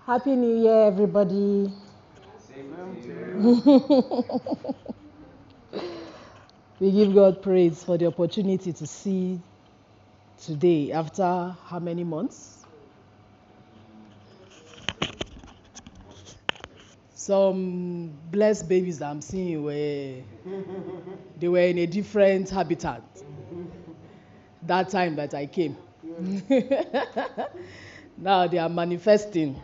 Happy New Year, everybody. We give God praise for the opportunity to see today after how many months? Some blessed babies I'm seeing they were in a different habitat that time that I came. Now they are manifesting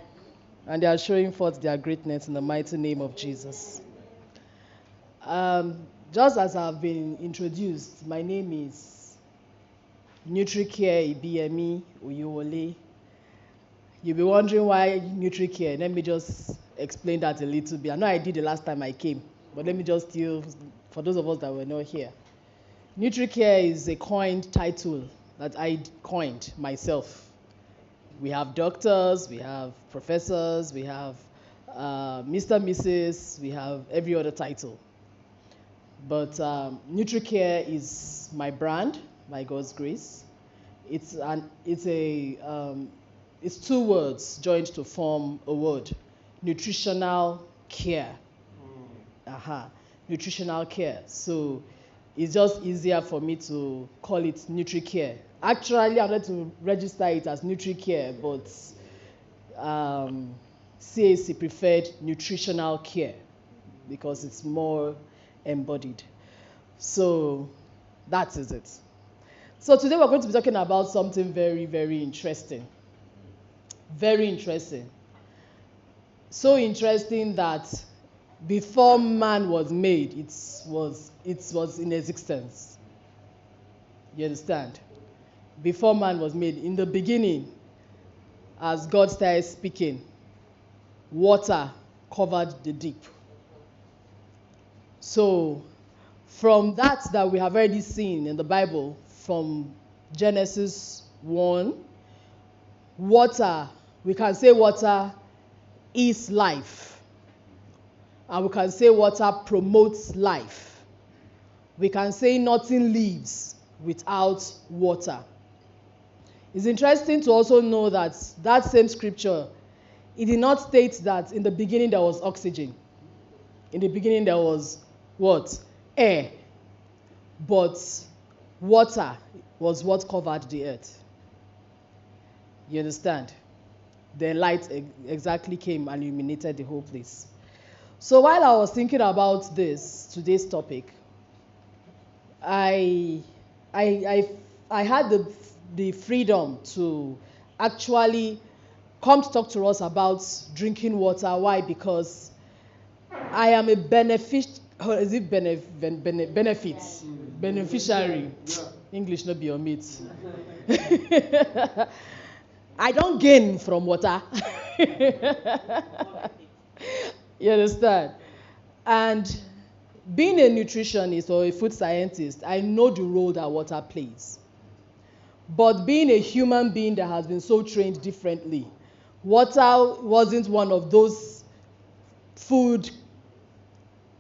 and they are showing forth their greatness in the mighty name of Jesus. Just as I've been introduced, my name is NutriCare Ibiyemi Oyewole. You'll be wondering why NutriCare. Let me just explain that a little bit. I know I did the last time I came, but let me just still, for those of us that were not here. NutriCare is a coined title that I coined myself. We have doctors, we have professors, we have Mr., Mrs., we have every other title. But NutriCare is my brand, by God's grace. It's two words joined to form a word: nutritional care. Nutritional care. So it's just easier for me to call it NutriCare. Actually, I'm going to register it as NutriCare, but CAC preferred nutritional care because it's more embodied. So that is it. So today we're going to be talking about something very, very interesting. Very interesting. So interesting that before man was made, it was in existence. You understand? Before man was made, in the beginning, as God started speaking, water covered the deep. So from that we have already seen in the Bible, from Genesis 1, water, we can say water is life. And we can say water promotes life. We can say nothing lives without water. It's interesting to also know that that same scripture, it did not state that in the beginning there was oxygen. In the beginning there was what? Air. But water was what covered the earth. You understand? The light exactly came and illuminated the whole place. So while I was thinking about today's topic, I had the freedom to actually come to talk to us about drinking water. Why? Because I am a beneficiary. Yeah. English not be your mate. I don't gain from water. You understand? And being a nutritionist or a food scientist, I know the role that water plays. But being a human being that has been so trained differently, water wasn't one of those food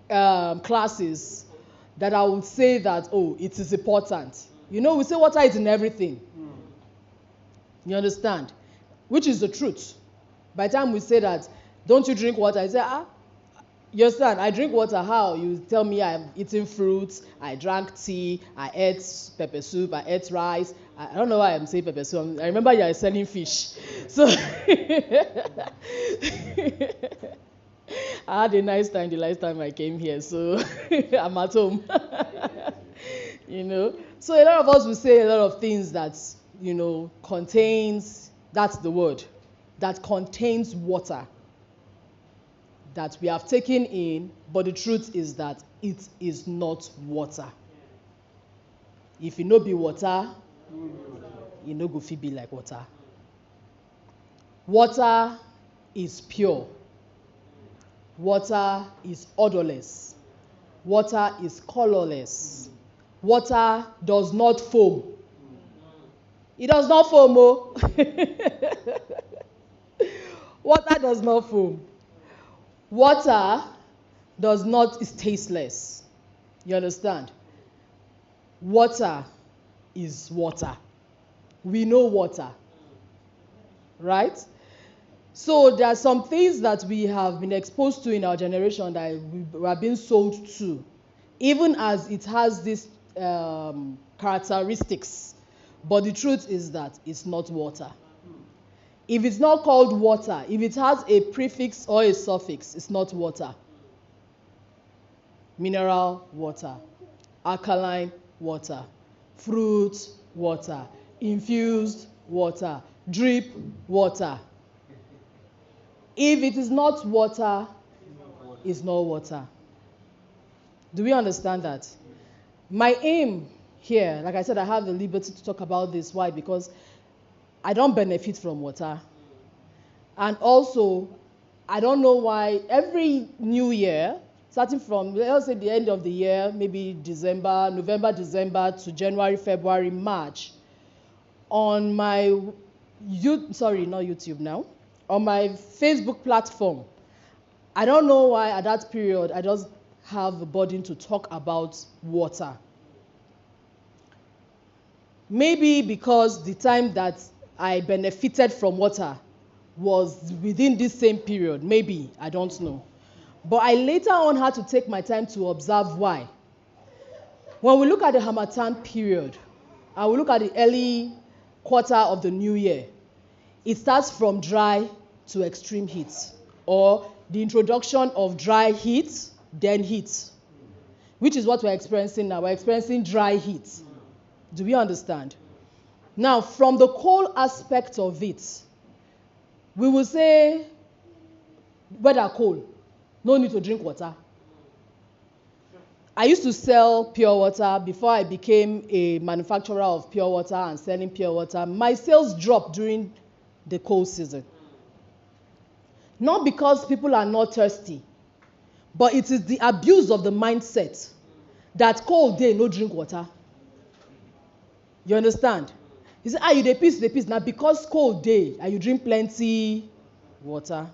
classes that I would say that, oh, it is important. You know, we say water is in everything. You understand? Which is the truth. By the time we say that, don't you drink water? I say, you understand? I drink water. How? You tell me I'm eating fruits, I drank tea, I ate pepper soup, I ate rice. I don't know why I'm saying pepper soup. I remember you are selling fish. So I had a nice time the last time I came here, so I'm at home. You know? So a lot of us will say a lot of things that, contains, that's the word, that contains water, that we have taken in, but the truth is that it is not water. If it no be water, it no go fit be like water. Water is pure. Water is odorless. Water is colorless. Water does not foam. It does not foam, oh. Water does not foam. Water is tasteless. You understand? Water is water. We know water. Right? So there are some things that we have been exposed to in our generation that we are being sold to, even as it has these characteristics. But the truth is that it's not water. If it's not called water, if it has a prefix or a suffix, it's not water. Mineral water, alkaline water, fruit water, infused water, drip water. If it is not water, it's not water. Do we understand that? My aim here, like I said, I have the liberty to talk about this. Why? Because I don't benefit from water. And also, I don't know why every new year, starting from, let's say, the end of the year, maybe November, December to January, February, March, on my, on my Facebook platform, I don't know why at that period I just have a burden to talk about water. Maybe because the time that I benefited from water was within this same period. Maybe, I don't know. But I later on had to take my time to observe why. When we look at the Harmattan period, and we look at the early quarter of the new year, it starts from dry to extreme heat, or the introduction of dry heat, then heat, which is what we're experiencing now. We're experiencing dry heat. Do we understand? Now, from the cold aspect of it, we will say, weather cold, no need to drink water. I used to sell pure water before I became a manufacturer of pure water and selling pure water. My sales dropped during the cold season. Not because people are not thirsty, but it is the abuse of the mindset that cold day, no drink water. You understand? You say, you dey peace. Now because cold day, and you drink plenty water.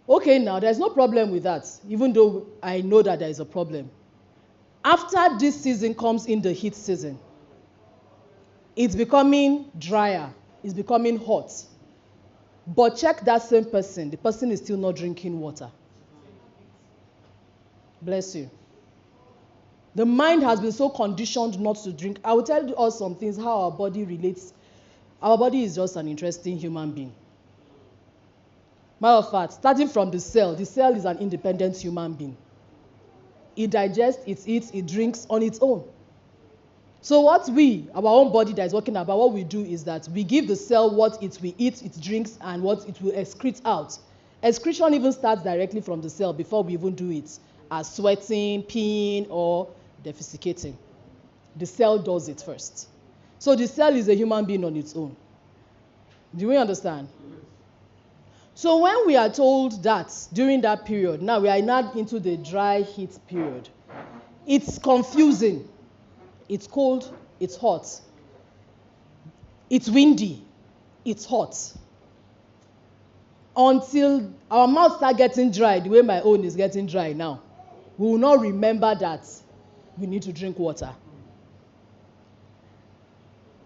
Okay, now there's no problem with that, even though I know that there is a problem. After this season comes in the heat season, it's becoming drier, it's becoming hot. But check that same person, the person is still not drinking water. Bless you. The mind has been so conditioned not to drink. I will tell you all some things, how our body relates. Our body is just an interesting human being. Matter of fact, starting from the cell is an independent human being. It digests, it eats, it drinks on its own. So what our own body that is working about, what we do is that we give the cell what it will eat, it drinks, and what it will excrete out. Excretion even starts directly from the cell before we even do it, as sweating, peeing, or defecating. The cell does it first. So the cell is a human being on its own. Do we understand? So when we are told that during that period, now we are now into the dry heat period, it's confusing. It's cold, it's hot. It's windy, it's hot. Until our mouth start getting dry, the way my own is getting dry now, we will not remember that we need to drink water.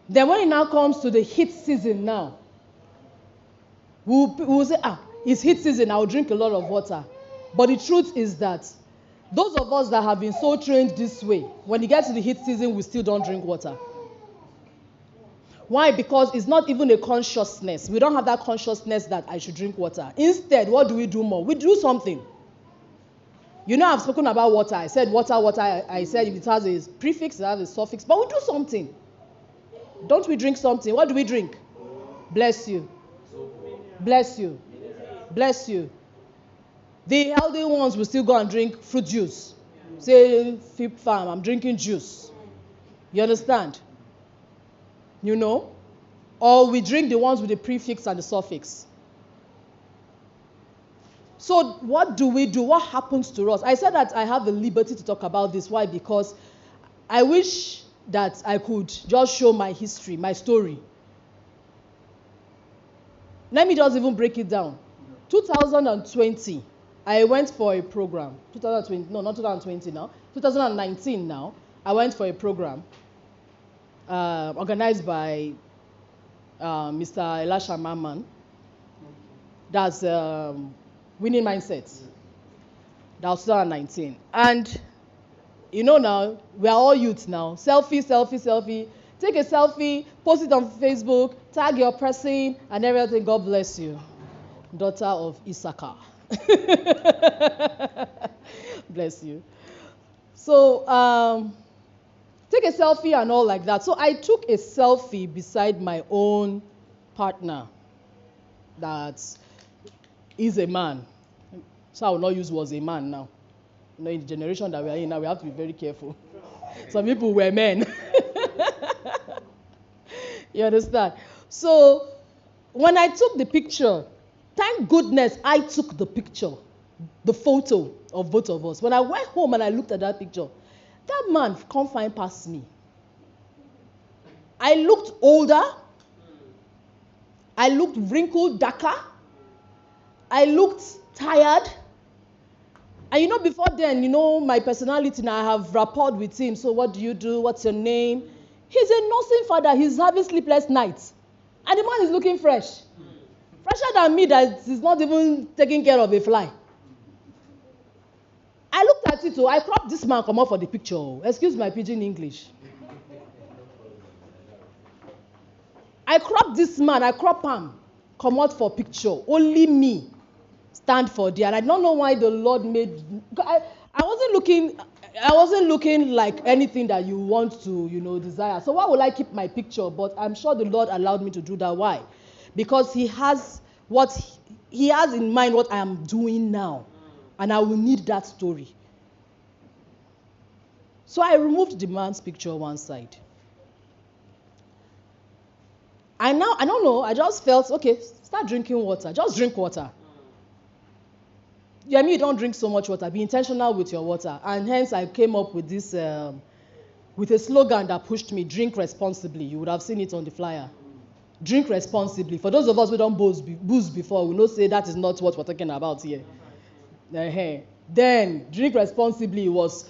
Then when it now comes to the heat season now, we'll say, it's heat season, I'll drink a lot of water. But the truth is that those of us that have been so trained this way, when it gets to the heat season, we still don't drink water. Why? Because it's not even a consciousness. We don't have that consciousness that I should drink water. Instead, what do we do more? We do something. You know, I've spoken about water. I said water. I said if it has a prefix, it has a suffix. But we do something. Don't we drink something? What do we drink? Bless you. Bless you. Bless you. The healthy ones will still go and drink fruit juice. Say, Fip Farm, I'm drinking juice. You understand? You know? Or we drink the ones with the prefix and the suffix. So what do we do? What happens to us? I said that I have the liberty to talk about this. Why? Because I wish that I could just show my history, my story. Let me just even break it down. 2020, I went for a program. 2019 now. I went for a program organized by Mr. Elisha Maman. That's winning mindset. That was 2019. And you know now, we are all youth now. Selfie, selfie, selfie. Take a selfie, post it on Facebook, tag your person, and everything. God bless you. Daughter of Issachar. Bless you. So, take a selfie and all like that. So I took a selfie beside my own partner that is a man. So I will not use was a man now. You know, in the generation that we are in now, we have to be very careful. Some people were men. You understand? So when I took the picture, thank goodness I took the picture, the photo of both of us. When I went home and I looked at that picture, that man can't find past me. I looked older. I looked wrinkled, darker. I looked tired. And you know, before then, you know, my personality now, I have rapport with him. So what do you do? What's your name? He's a nursing father. He's having sleepless nights. And the man is looking fresh. Fresher than me that is not even taking care of a fly. I looked at it, I cropped this man come up for the picture. Excuse my pidgin English. I cropped this man, I crop him, come out for picture. Only me stand for there. And I don't know why the Lord made. I wasn't looking like anything that you want to, you know, desire. So why would I keep my picture? But I'm sure the Lord allowed me to do that. Why? Because He has in mind what I am doing now. And I will need that story. So I removed the man's picture one side. I don't know, I just felt, okay, start drinking water. Just drink water. Yeah, I mean, you don't drink so much water. Be intentional with your water. And hence I came up with this, with a slogan that pushed me, drink responsibly. You would have seen it on the flyer. Drink responsibly. For those of us who don't booze before, we know say that is not what we're talking about here. Then drink responsibly was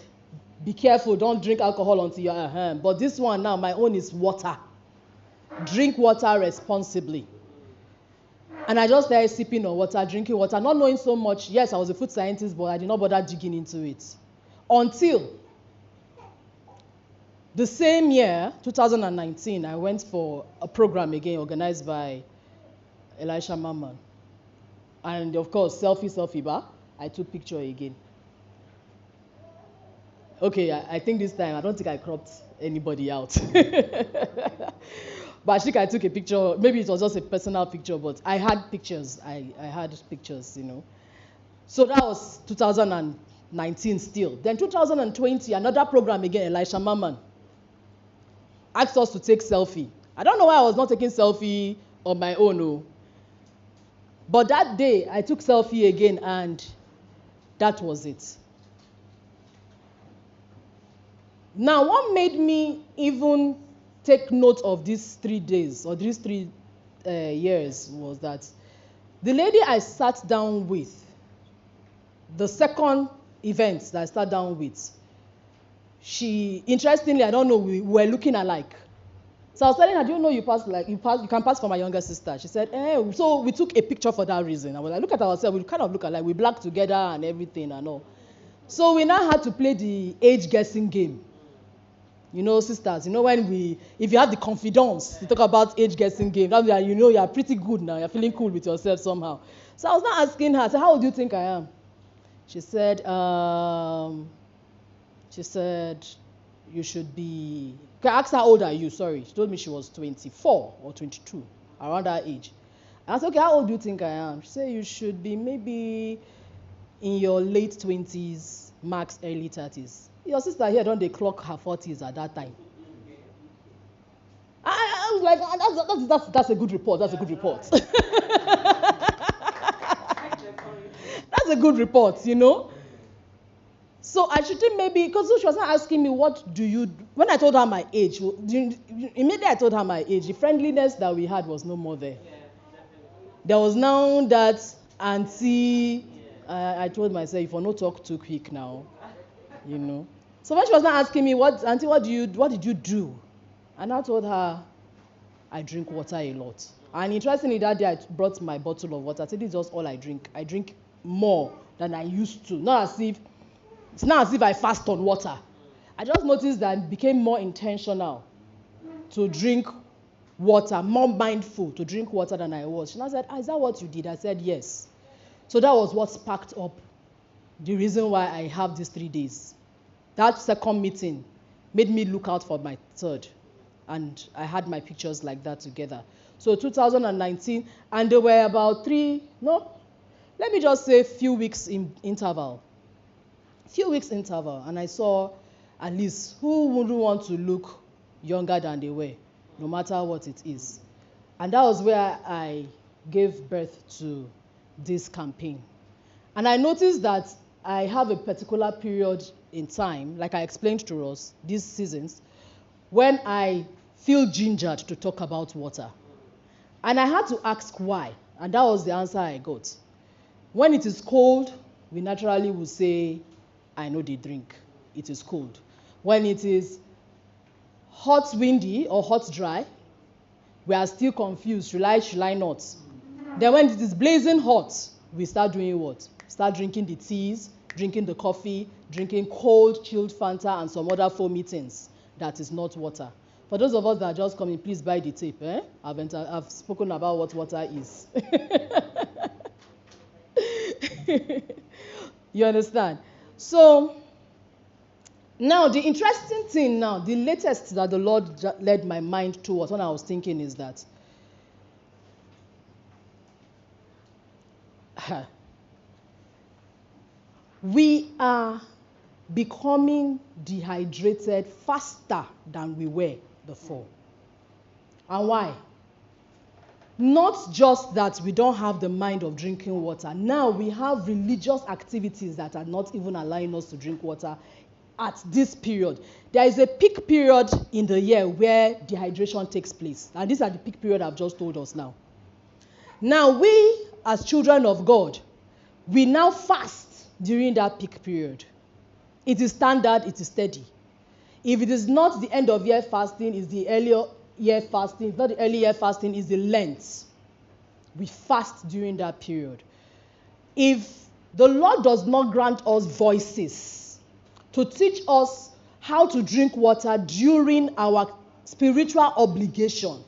be careful, don't drink alcohol until you're But this one now, my own is water. Drink water responsibly. And I just started sipping on water, drinking water, not knowing so much. Yes, I was a food scientist, but I did not bother digging into it. Until the same year, 2019, I went for a program again organized by Elisha Maman. And of course, selfie bar. I took picture again. Okay, I think this time, I don't think I cropped anybody out. But I think I took a picture. Maybe it was just a personal picture, but I had pictures. I had pictures, you know. So that was 2019 still. Then 2020, another program again, Elisha Maman asked us to take selfie. I don't know why I was not taking selfie on my own. No. But that day, I took selfie again, and that was it. Now, what made me even take note of these 3 days or these 3 years was that the lady I sat down with, the second event that I sat down with, she, interestingly, I don't know, we were looking alike. So I was telling her, do you know you can pass for my younger sister? She said, so we took a picture for that reason. I was like, look at ourselves, we kind of look alike, we black together and everything and all. So we now had to play the age guessing game. You know, sisters, you know, if you have the confidence to talk about age guessing game, that you know you're pretty good now, you're feeling cool with yourself somehow. So I was now asking her, I said, how old do you think I am? She said, you should be, I asked her, how old are you? Sorry. She told me she was 24 or 22, around that age. I said, okay, how old do you think I am? She said, you should be maybe in your late 20s, max early 30s. Your sister here, don't they clock her 40s at that time? I was like, that's a good report. That's a good report. That's a good report, you know. So I should think maybe, because she was not asking me, what do you do? When I told her my age, immediately I told her my age, the friendliness that we had was no more there. There was now that auntie, I told myself, if I not talk too quick now, you know. So when she was not asking me, auntie, what did you do? And I told her, I drink water a lot. And interestingly, that day I brought my bottle of water. I said, this is just all I drink. I drink more than I used to. It's not as if I fast on water. I just noticed that I became more intentional to drink water, more mindful to drink water than I was. She now said, is that what you did? I said, yes. So that was what sparked up the reason why I have these 3 days. That second meeting made me look out for my third. And I had my pictures like that together. So 2019, and there were about let me just say few weeks in interval. Few weeks interval, and I saw at least who wouldn't want to look younger than they were, no matter what it is. And that was where I gave birth to this campaign. And I noticed that I have a particular period in time, like I explained to us, these seasons, when I feel gingered to talk about water. And I had to ask why, and that was the answer I got. When it is cold, we naturally will say, I know they drink. It is cold. When it is hot, windy, or hot, dry, we are still confused. Should I not? Then when it is blazing hot, we start doing what? Start drinking the teas, drinking the coffee, drinking cold, chilled Fanta, and some other foamy things that is not water. For those of us that are just coming, please buy the tape. I've spoken about what water is. You understand? So, now the interesting thing now, the latest that the Lord led my mind towards when I was thinking is that we are becoming dehydrated faster than we were before. And why? Not just that we don't have the mind of drinking water. Now we have religious activities that are not even allowing us to drink water at this period. There is a peak period in the year where dehydration takes place. And these are the peak period I've just told us now. Now we, as children of God, we now fast during that peak period. It is standard, it is steady. If it is not the end of year fasting, it's the earlier year fasting. It's not the early year fasting, it's the Lent. We fast during that period. If the Lord does not grant us voices to teach us how to drink water during our spiritual obligation,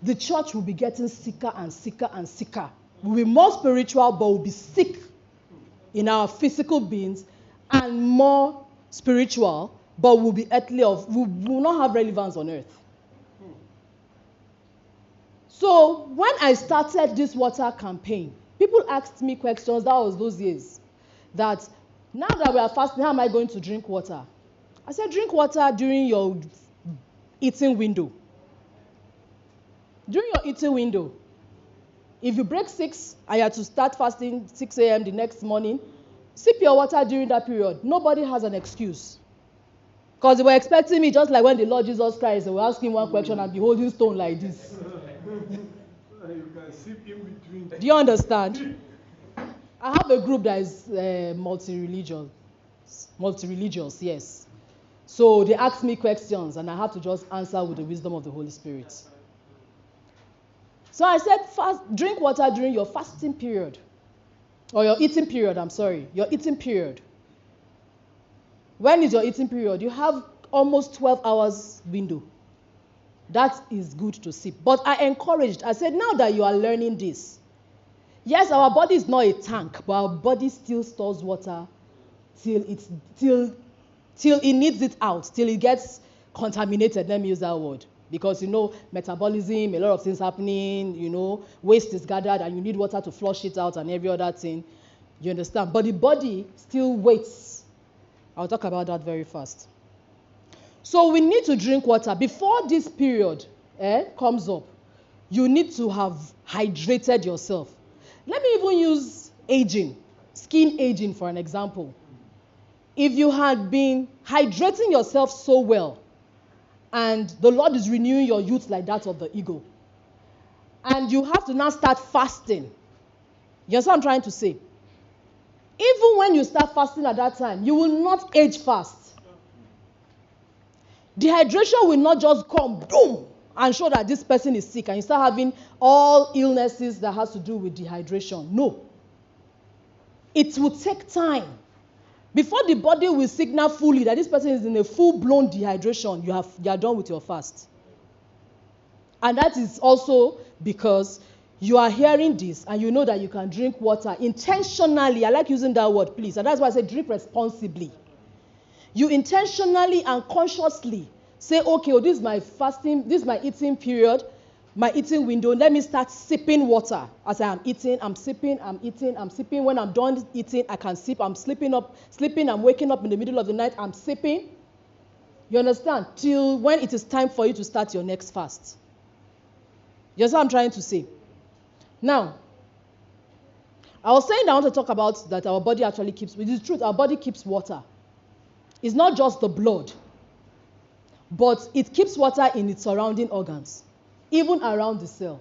the church will be getting sicker and sicker and sicker. We'll be more spiritual, but we'll be sick in our physical beings, and more spiritual, but we'll be earthly we will not have relevance on earth. So when I started this water campaign, people asked me questions, that was those years, that now that we are fasting, how am I going to drink water? I said, drink water during your eating window. During your eating window. If you break 6 and you have to start fasting 6 a.m. the next morning, sip your water during that period. Nobody has an excuse. Because they were expecting me, just like when the Lord Jesus Christ, they were asking one question and be holding stone like this. You can sip in between. Do you understand? I have a group that is multi-religious, yes. So they ask me questions and I have to just answer with the wisdom of the Holy Spirit. So I said, drink water during your fasting period. Or your eating period, your eating period. When is your eating period? You have almost 12 hours window. That is good to sip. But I said, now that you are learning this, yes, our body is not a tank, but our body still stores water till it needs it out, till it gets contaminated. Let me use that word. Because, metabolism, a lot of things happening, waste is gathered and you need water to flush it out and every other thing. You understand? But the body still waits. I'll talk about that very fast. So we need to drink water. Before this period comes up, you need to have hydrated yourself. Let me even use aging, skin aging for an example. If you had been hydrating yourself so well, and the Lord is renewing your youth like that of the eagle, and you have to now start fasting. You understand what I'm trying to say? Even when you start fasting at that time, you will not age fast. Dehydration will not just come, boom, and show that this person is sick and you start having all illnesses that has to do with dehydration. No. It will take time. Before the body will signal fully that this person is in a full-blown dehydration, you are done with your fast. And that is also because you are hearing this and you know that you can drink water intentionally. I like using that word, please. And that's why I say drink responsibly. You intentionally and consciously say, okay, this is my fasting, this is my eating period, my eating window. Let me start sipping water. As I am eating, I'm sipping, I'm eating, I'm sipping. When I'm done eating, I can sip. I'm sleeping, I'm waking up in the middle of the night, I'm sipping. You understand? Till when it is time for you to start your next fast. You understand what I'm trying to say? Now, I was saying that I want to talk about that our body actually keeps, it is truth, our body keeps water. It's not just the blood, but it keeps water in its surrounding organs, even around the cell.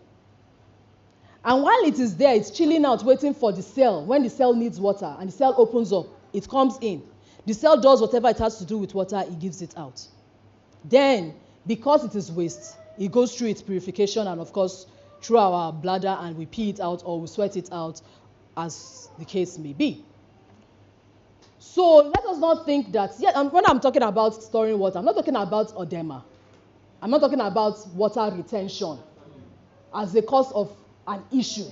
And while it is there, it's chilling out, waiting for the cell. When the cell needs water and the cell opens up, it comes in. The cell does whatever it has to do with water, it gives it out. Then, because it is waste, it goes through its purification and, of course, through our bladder, and we pee it out or we sweat it out, as the case may be. So let us not think that, when I'm talking about storing water, I'm not talking about edema. I'm not talking about water retention as a cause of an issue.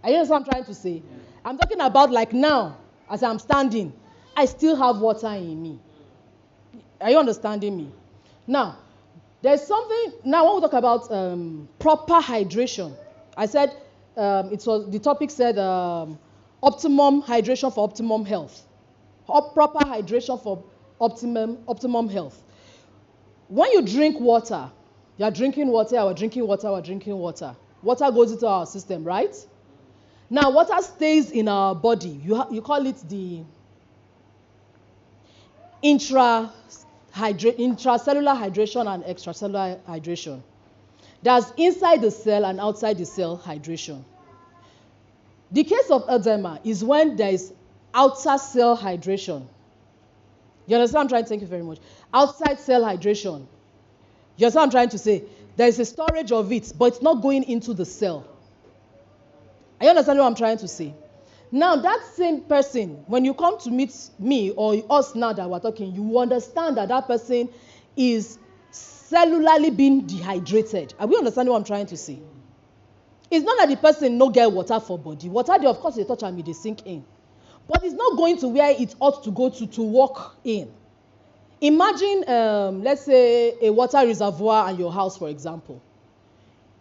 Are you understand what I'm trying to say? I'm talking about like now, as I'm standing, I still have water in me. Are you understanding me? Now, there's something, now when we talk about proper hydration, I said, the topic said optimum hydration for optimum health. Proper hydration for optimum health. When you drink water, you are drinking water, we're drinking water, we're drinking water. Water goes into our system, right? Now, water stays in our body. You call it the intracellular hydration and extracellular hydration. That's inside the cell and outside the cell hydration. The case of edema is when there is outer cell hydration. You understand what I'm trying to say? Thank you very much. Outside cell hydration. You understand what I'm trying to say? There is a storage of it, but it's not going into the cell. Are you understanding what I'm trying to say? Now, that same person, when you come to meet me or us now that we're talking, you understand that that person is cellularly being dehydrated. Are we understanding what I'm trying to say? It's not that the person no get water for body. Water, they, of course, they touch and they sink in. But it's not going to where it ought to go to walk in. Imagine, let's say, a water reservoir at your house, for example.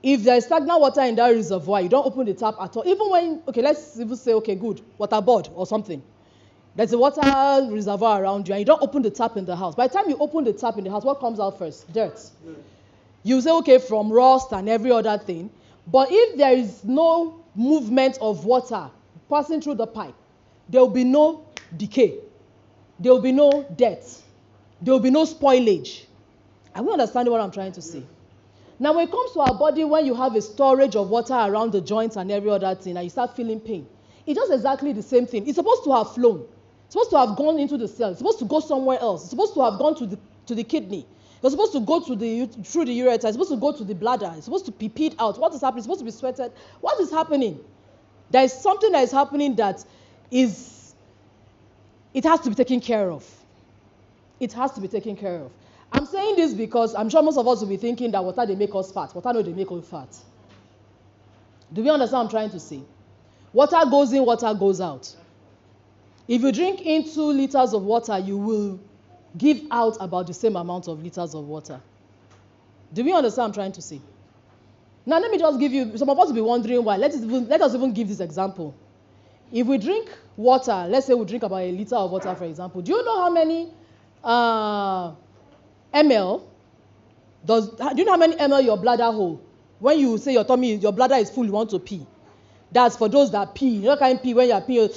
If there is stagnant water in that reservoir, you don't open the tap at all. Even when, okay, let's even say, okay, good, water board or something. There's a water reservoir around you, and you don't open the tap in the house. By the time you open the tap in the house, what comes out first? Dirt. You say, okay, from rust and every other thing. But if there is no movement of water passing through the pipe, there will be no decay. There will be no death. There will be no spoilage. Are we understanding what I'm trying to say? Now, when it comes to our body, when you have a storage of water around the joints and every other thing, and you start feeling pain, it's just exactly the same thing. It's supposed to have flown. It's supposed to have gone into the cell. It's supposed to go somewhere else. It's supposed to have gone to the kidney. It's supposed to go through the ureter. It's supposed to go to the bladder. It's supposed to be peed out. What is happening? It's supposed to be sweated. What is happening? There is something that is happening that is, it has to be taken care of. It has to be taken care of. I'm saying this because I'm sure most of us will be thinking that water, they make us fat. Water, no, they make us fat. Do we understand what I'm trying to say? Water goes in, water goes out. If you drink in 2 liters of water, you will give out about the same amount of liters of water. Do we understand what I'm trying to say? Now, let me just give you, some of us will be wondering why. Let us even give this example. If we drink water, let's say we drink about 1 liter of water, for example. Do you know how many ml? Do you know how many ml your bladder hold? When you say your tummy, your bladder is full, you want to pee. That's for those that pee. You know kind of pee when you're peeing.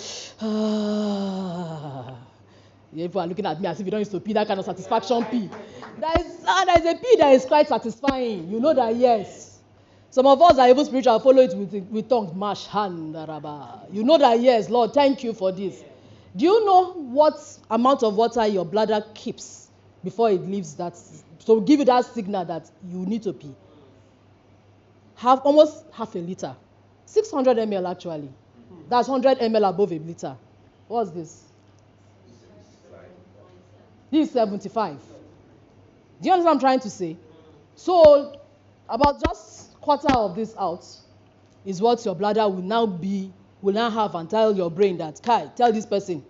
People are looking at me as if you don't used to pee, that kind of satisfaction pee. There is a pee that is quite satisfying. You know that, yes. Some of us are even spiritual, follow it with tongues. Mash hand. You know that, yes, Lord, thank you for this. Do you know what amount of water your bladder keeps before it leaves that. So give you that signal that you need to pee. Almost half a liter. 600 ml actually. That's 100 ml above a liter. What's this? This is 75. Do you understand what I'm trying to say? So about just quarter of this out is what your bladder will now have and tell your brain that, Kai, tell this person.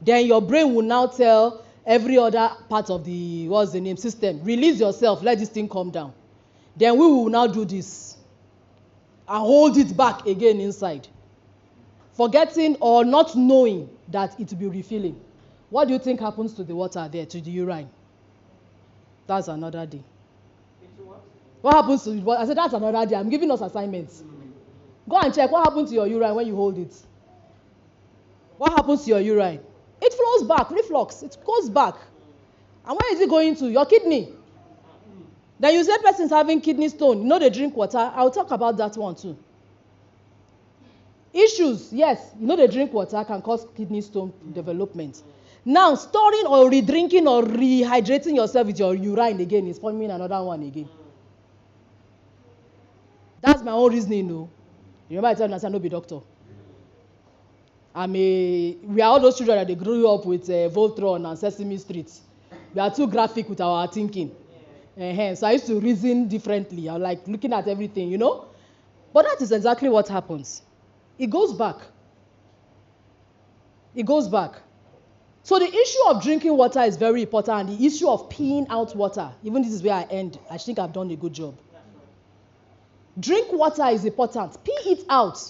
Then your brain will now tell every other part of the, system, release yourself, let this thing come down. Then we will now do this and hold it back again inside, forgetting or not knowing that it will be refilling. What do you think happens to the water there, to the urine? That's another day. What happens to it? I said that's another day. I'm giving us assignments. Go and check what happens to your urine when you hold it. What happens to your urine? It flows back, reflux. It goes back. And where is it going to? Your kidney. Then you say person's having kidney stone. You know they drink water. I'll talk about that one too. Issues, yes. You know they drink water can cause kidney stone development. Now, storing or re-drinking or rehydrating yourself with your urine again is forming another one again. That's my own reasoning, no. You remember I told you I said no be doctor. We are all those children that they grew up with Voltron and Sesame Street. We are too graphic with our thinking. So I used to reason differently. I like looking at everything, you know. But that is exactly what happens. It goes back. It goes back. So the issue of drinking water is very important. And the issue of peeing out water, even this is where I end. I think I've done a good job. Drink water is important. Pee it out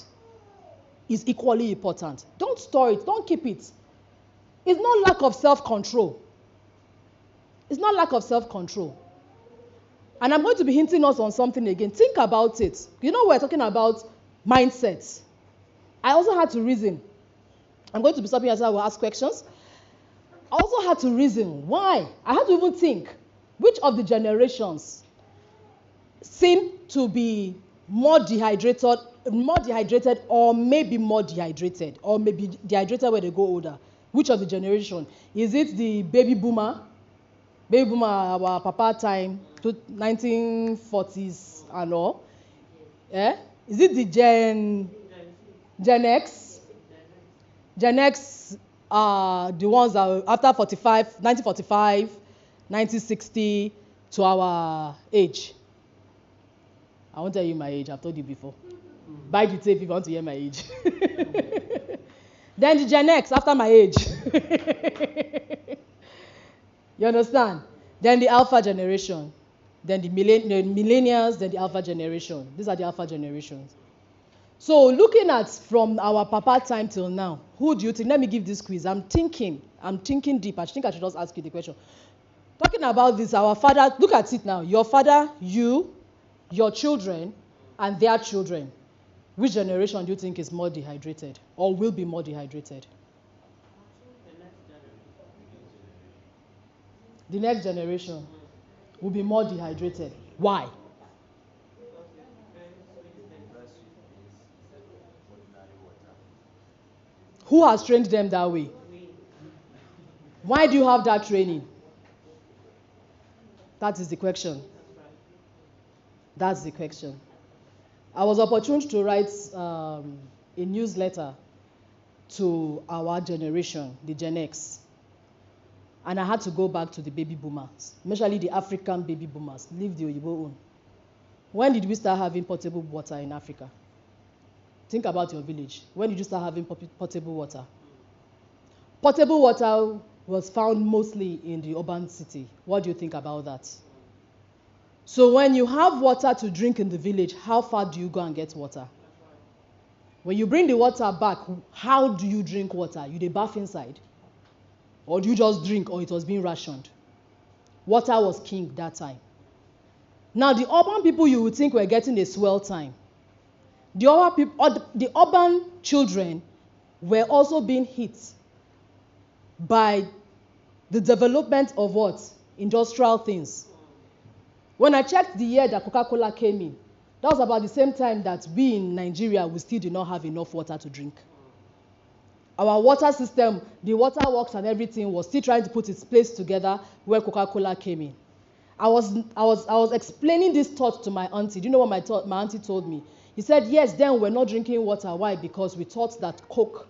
is equally important. Don't store it. Don't keep it. It's not lack of self-control. It's not lack of self-control. And I'm going to be hinting us on something again. Think about it. You know we're talking about mindsets. I also had to reason. I'm going to be stopping as I will ask questions. I also had to reason why. I had to even think which of the generations seem to be more dehydrated or maybe more dehydrated or maybe dehydrated when they go older. Which of the generation? Is it the baby boomer? Baby boomer, our papa time, 1940s and all? Eh? Is it the Gen X? Gen X are the ones that are after 1945, 1960 to our age. I won't tell you my age. I've told you before. Buy the tape if you want to hear my age. Then the Gen X after my age. You understand? Then the Alpha generation. Then the millennials, then the Alpha generation. These are the Alpha generations. So looking at from our papa time till now, who do you think? Let me give this quiz. I'm thinking deep. I think I should just ask you the question. Talking about this, our father, look at it now. Your father, you, your children, and their children. Which generation do you think is more dehydrated or will be more dehydrated? The next generation will be more dehydrated. Why? Who has trained them that way? Why do you have that training? That is the question. That's the question. I was opportune to write a newsletter to our generation, the Gen X. And I had to go back to the baby boomers, especially the African baby boomers, leave the Oyibo own. When did we start having potable water in Africa? Think about your village. When did you start having potable water? Potable water was found mostly in the urban city. What do you think about that? So when you have water to drink in the village, how far do you go and get water? When you bring the water back, how do you drink water? You bath inside? Or do you just drink, or it was being rationed? Water was king that time. Now, the urban people you would think were getting a swell time. The urban children were also being hit by the development of what? Industrial things. When I checked the year that Coca-Cola came in, that was about the same time that we in Nigeria, we still did not have enough water to drink. our water system, the water works and everything was still trying to put its place together where Coca-Cola came in. I was explaining this thought to my auntie. Do you know what my auntie told me? He said, yes, then we're not drinking water. Why? Because we thought that Coke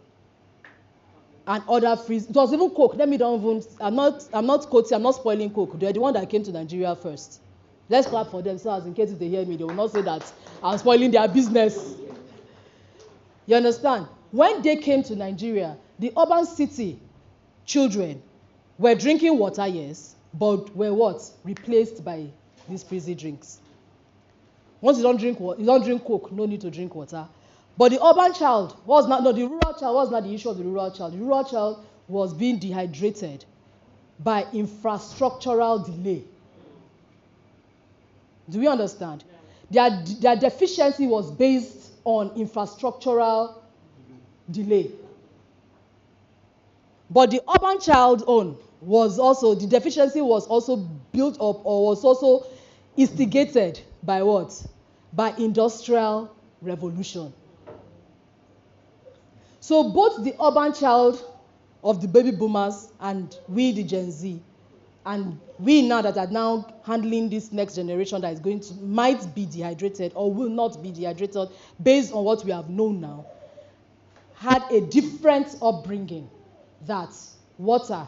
and other freeze. It was even Coke. Let me don't even. I'm not quoting. I'm not spoiling Coke. They're the one that came to Nigeria first. Let's clap for themselves in case if they hear me, they will not say that I'm spoiling their business. You understand? When they came to Nigeria, the urban city children were drinking water, yes, but were what? Replaced by these fizzy drinks. Once you don't drink Coke, no need to drink water. But the urban child was not, no, the rural child was not the issue of the rural child. The rural child was being dehydrated by infrastructural delay. Do we understand? Their deficiency was based on infrastructural delay. But the urban child own was also, the deficiency was also built up or was also instigated by what? By industrial revolution. So both the urban child of the baby boomers and we, the Gen Z, and we now that are now handling this next generation that is going to, might be dehydrated or will not be dehydrated based on what we have known now, had a different upbringing that water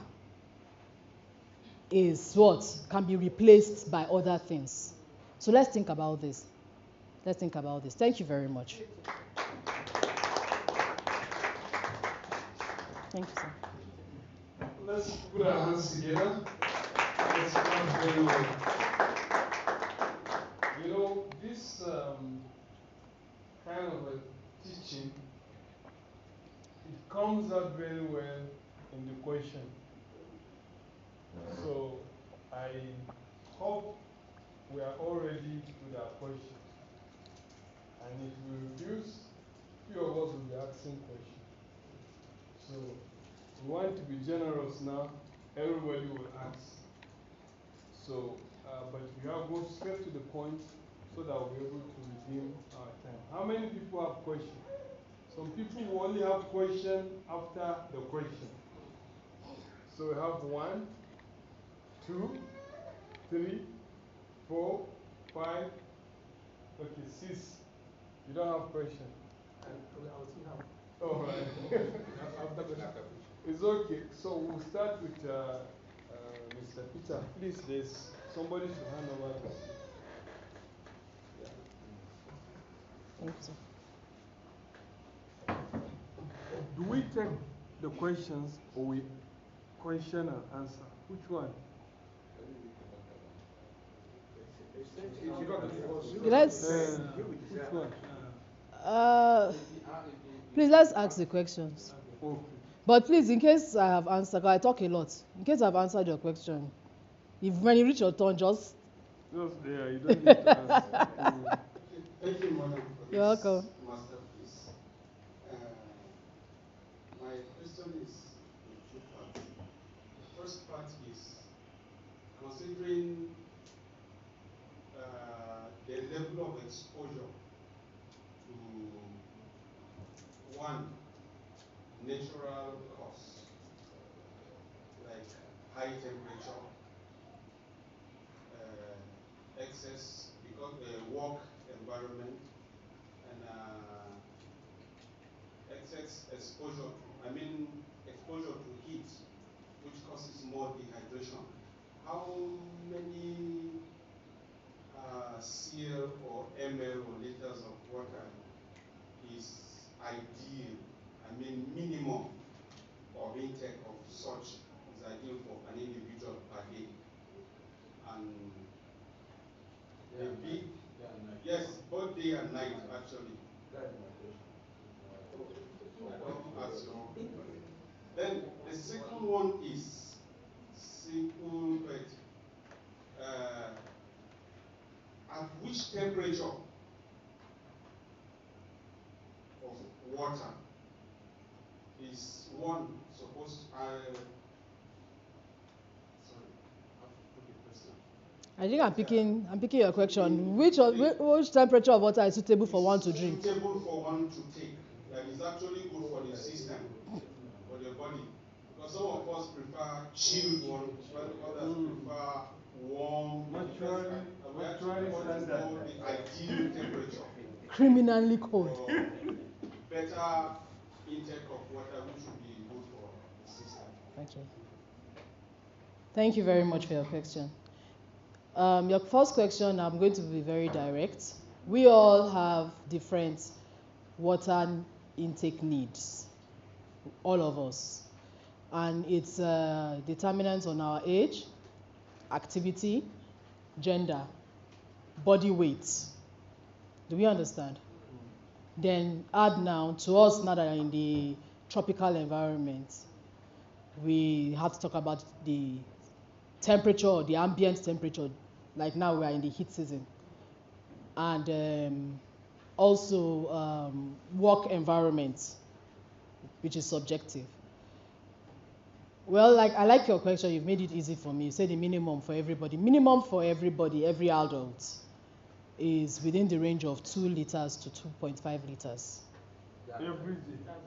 is what can be replaced by other things. So let's think about this. Let's think about this. Thank you very much. Thank you, sir. Let's put our hands together. Let's clap very well. You know, this kind of a teaching, it comes out very well in the question. So I hope we are all ready with our questions. And if we refuse, few of us will be asking questions. So we want to be generous now. Everybody will ask. So, but we have to go straight to the point so that we'll be able to redeem our time. How many people have questions? Some people will only have questions after the question. So we have 1, 2, 3, 4, 5, okay, 6. You don't have questions? All right. It's okay. So we'll start with Mr. Peter. Please, there's somebody to hand over to. Thank you. Do we take the questions or we question and answer? Which one? Let's. Which one? Please, let's ask the questions. Okay. But please, in case I have answered, I talk a lot. In case I've answered your question, when you reach your turn, just there. You don't need to answer. Thank you, madam, for You're welcome. masterpiece. My question is in 2 parts. The first part is considering the level of exposure to one natural cause, like high temperature, excess because work environment, and excess exposure to heat, which causes more dehydration. How many CL or ml or liters of water is ideal? Minimum of intake of such is ideal for an individual per day. And yes, both day and night actually. Then the second one is simple, but at which temperature of water is one supposed to, I think I'm picking your question. Which temperature of water is suitable for one to drink? Suitable for one to take. That is actually good for the system. for the body. Because some of us prefer chilled water, while others prefer warm. Naturally What is the ideal temperature? Criminally cold. Better intake of water, which would be good for the system. Okay. Thank you very much for your question. Your first question, I'm going to be very direct. We all have different water intake needs, all of us. And it's determinant on our age, activity, gender, body weight. Do we understand? Then add now, to us now that are in the tropical environment, we have to talk about the temperature, or the ambient temperature. Like now we are in the heat season. And also work environment, which is subjective. Well, I like your question. You've made it easy for me. You said the minimum for everybody. Minimum for everybody, every adult, is within the range of 2 liters to 2.5 liters. every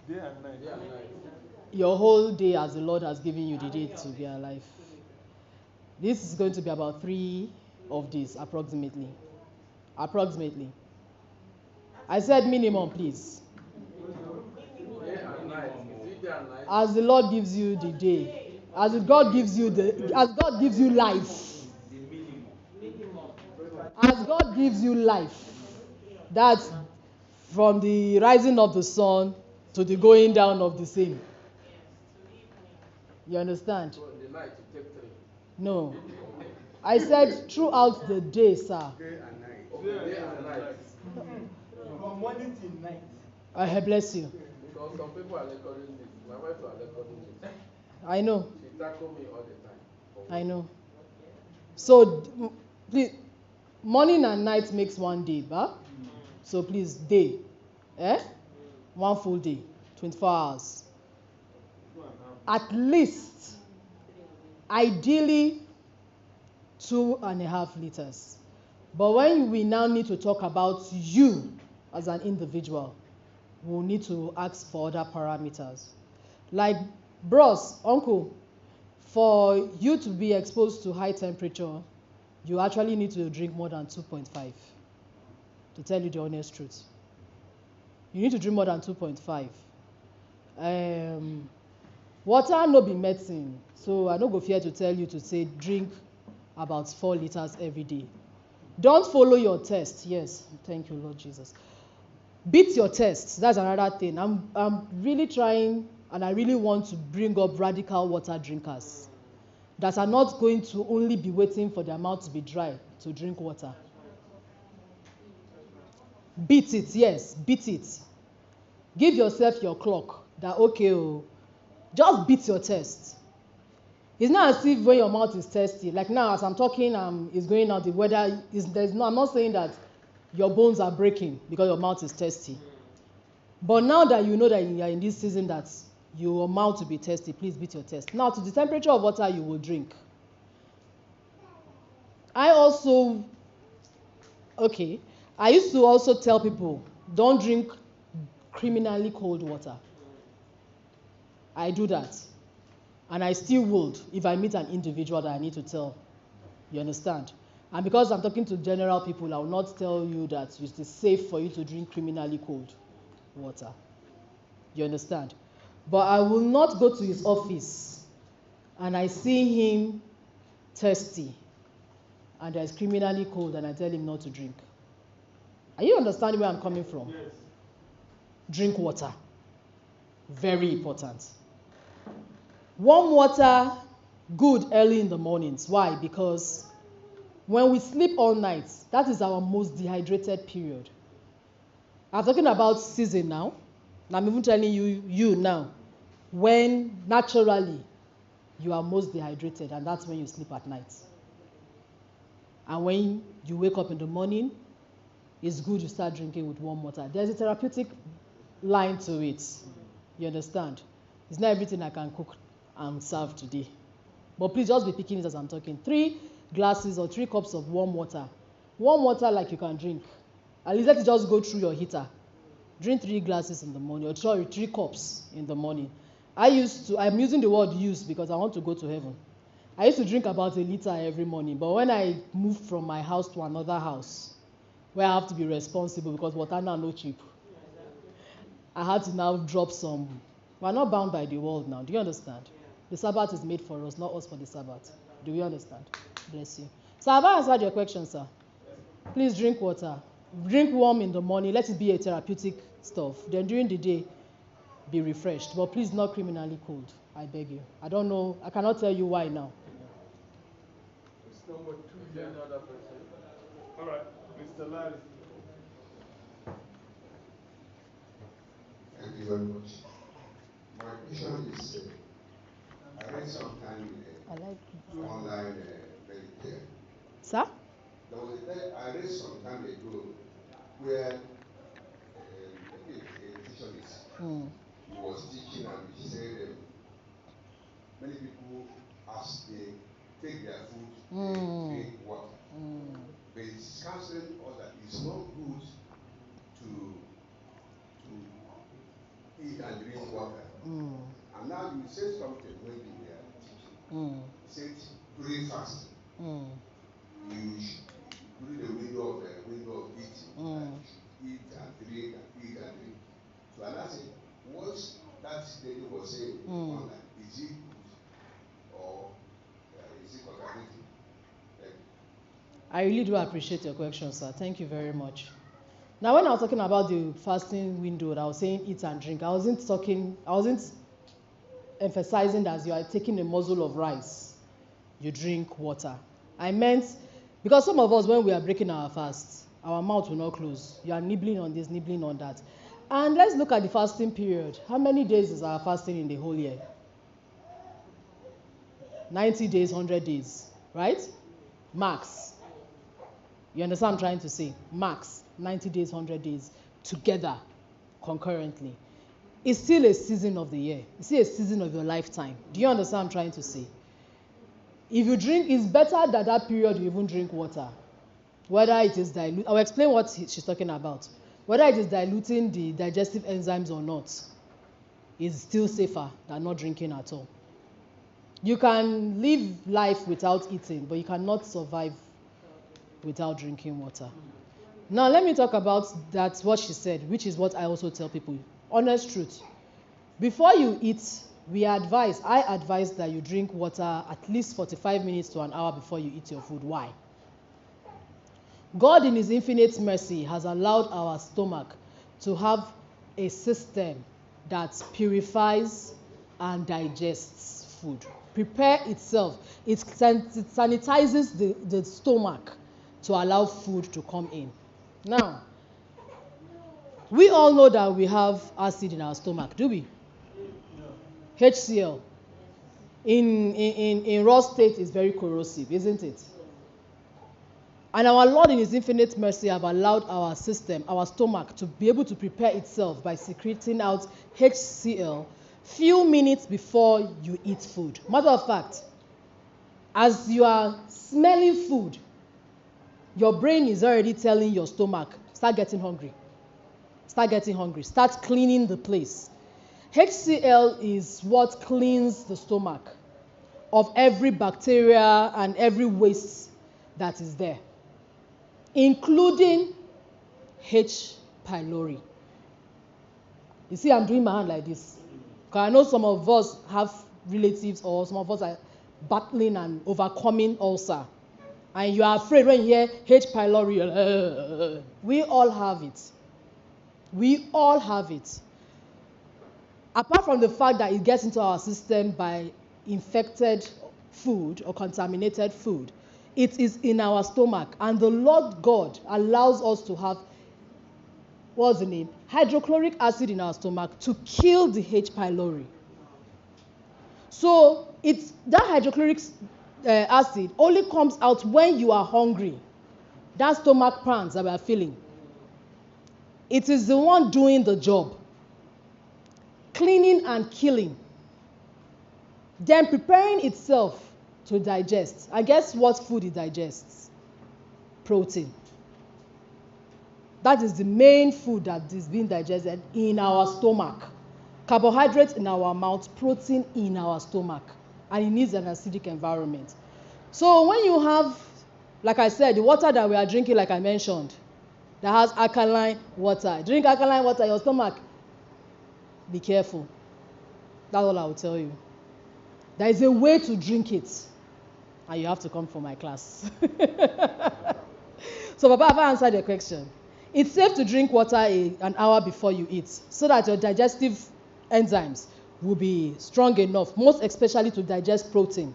day and night. Your whole day as the Lord has given you the day to be alive. This is going to be about 3 of these, approximately. Approximately. I said minimum, please. As the Lord gives you the day, as God gives you life, as God gives you life, that's from the rising of the sun to the going down of the same. You understand? No. I said throughout the day, sir. Day and night. From morning till night. I bless you. Because some people are recording this. My wife are recording this. I know. She tackle me all the time. I know. So, please, morning and night makes one day, bah? So please, day. One full day, 24 hours. At least, ideally, 2.5 liters. But when we now need to talk about you as an individual, we'll need to ask for other parameters. Like, bros, uncle, for you to be exposed to high temperature, you actually need to drink more than 2.5, to tell you the honest truth. You need to drink more than 2.5. Water no be medicine, so I no go fear to tell you to say drink about 4 liters every day. Don't follow your test. Yes, thank you, Lord Jesus. Beat your test. That's another thing. I'm really trying, and I really want to bring up radical water drinkers that are not going to only be waiting for their mouth to be dry to drink water. Beat it, yes, beat it. Give yourself your clock that, okay, just beat your test. It's not as if when your mouth is thirsty, like now as I'm talking, it's going out, the weather I'm not saying that your bones are breaking because your mouth is thirsty. But now that you know that you are in this season that your mouth will be thirsty, please beat your test. Now, to the temperature of water you will drink. I used to also tell people, don't drink criminally cold water. I do that. And I still would if I meet an individual that I need to tell. You understand? And because I'm talking to general people, I will not tell you that it is safe for you to drink criminally cold water. You understand? But I will not go to his office and I see him thirsty and there's criminally cold and I tell him not to drink. Are you understanding where I'm coming from? Yes. Drink water. Very important. Warm water, good early in the mornings. Why? Because when we sleep all night, that is our most dehydrated period. I'm talking about season now. And I'm even telling you now, when naturally you are most dehydrated, and that's when you sleep at night. And when you wake up in the morning, it's good you start drinking with warm water. There's a therapeutic line to it. You understand? It's not everything I can cook and serve today. But please just be picking it as I'm talking. 3 glasses or 3 cups of warm water. Warm water like you can drink. At least let it just go through your heater. Drink 3 glasses in the morning, or sorry, 3 cups in the morning. I'm using the word use because I want to go to heaven. I used to drink about 1 liter every morning, but when I moved from my house to another house, where I have to be responsible because water now no cheap, I had to now drop some. We're not bound by the world now. Do you understand? The Sabbath is made for us, not us for the Sabbath. Do you understand? Bless you. So have I answered your question, sir? Please drink water. Drink warm in the morning. Let it be a therapeutic stuff. Then during the day, be refreshed. But please not criminally cold. I beg you. I don't know. I cannot tell you why now. It's number 2. Is there another person? All right, Mr. Larry. Thank you very much. My question is, I read sometime online Medicare. Sir? There was a day I read some time ago where a nutritionist he was teaching and he said many people as they take their food they drink water. But it's counseling us that it's not good to eat and drink water. And now you said something when you were teaching. You said during fasting, you should, during the window of eating, you should eat and drink and eat and drink. So and I said, what that lady was saying online, is it good or is it contradictory? I really do appreciate your question, sir. Thank you very much. Now, when I was talking about the fasting window, I was saying eat and drink. I wasn't emphasizing that as you are taking a morsel of rice, you drink water. I meant, because some of us, when we are breaking our fast, our mouth will not close. You are nibbling on this, nibbling on that. And let's look at the fasting period. How many days is our fasting in the whole year? 90 days, 100 days, right? Max. You understand what I'm trying to say? Max, 90 days, 100 days, together, concurrently. It's still a season of the year. It's still a season of your lifetime. Do you understand what I'm trying to say? If you drink, it's better that period you even drink water. Whether it is dilute, I'll explain what she's talking about. Whether it is diluting the digestive enzymes or not, is still safer than not drinking at all. You can live life without eating, but you cannot survive without drinking water. Now, let me talk about that, what she said, which is what I also tell people. Honest truth. Before you eat, I advise that you drink water at least 45 minutes to an hour before you eat your food. Why? God, in His infinite mercy, has allowed our stomach to have a system that purifies and digests food. Prepare itself. It sanitizes the stomach to allow food to come in. Now, we all know that we have acid in our stomach, do we? No. HCl. In raw state is very corrosive, isn't it? And our Lord in His infinite mercy have allowed our system, our stomach, to be able to prepare itself by secreting out HCl few minutes before you eat food. Matter of fact, as you are smelling food, your brain is already telling your stomach, start getting hungry. Start getting hungry. Start cleaning the place. HCl is what cleans the stomach of every bacteria and every waste that is there, including H. pylori. You see, I'm doing my hand like this. Because I know some of us have relatives or some of us are battling and overcoming ulcer. And you are afraid when you hear H. pylori. We all have it. We all have it. Apart from the fact that it gets into our system by infected food or contaminated food, it is in our stomach. And the Lord God allows us to have, what's the name? Hydrochloric acid in our stomach to kill the H. pylori. So that hydrochloric acid only comes out when you are hungry. That stomach pants that we are feeling. It is the one doing the job. Cleaning and killing. Then preparing itself to digest. And guess what food it digests? Protein. That is the main food that is being digested in our stomach. Carbohydrates in our mouth, protein in our stomach, and it needs an acidic environment. So when you have, like I said, the water that we are drinking, like I mentioned, that has alkaline water. Drink alkaline water, your stomach, be careful. That's all I will tell you. There is a way to drink it, and you have to come for my class. So, Papa, have I answered your question? It's safe to drink water an hour before you eat, so that your digestive enzymes will be strong enough, most especially to digest protein.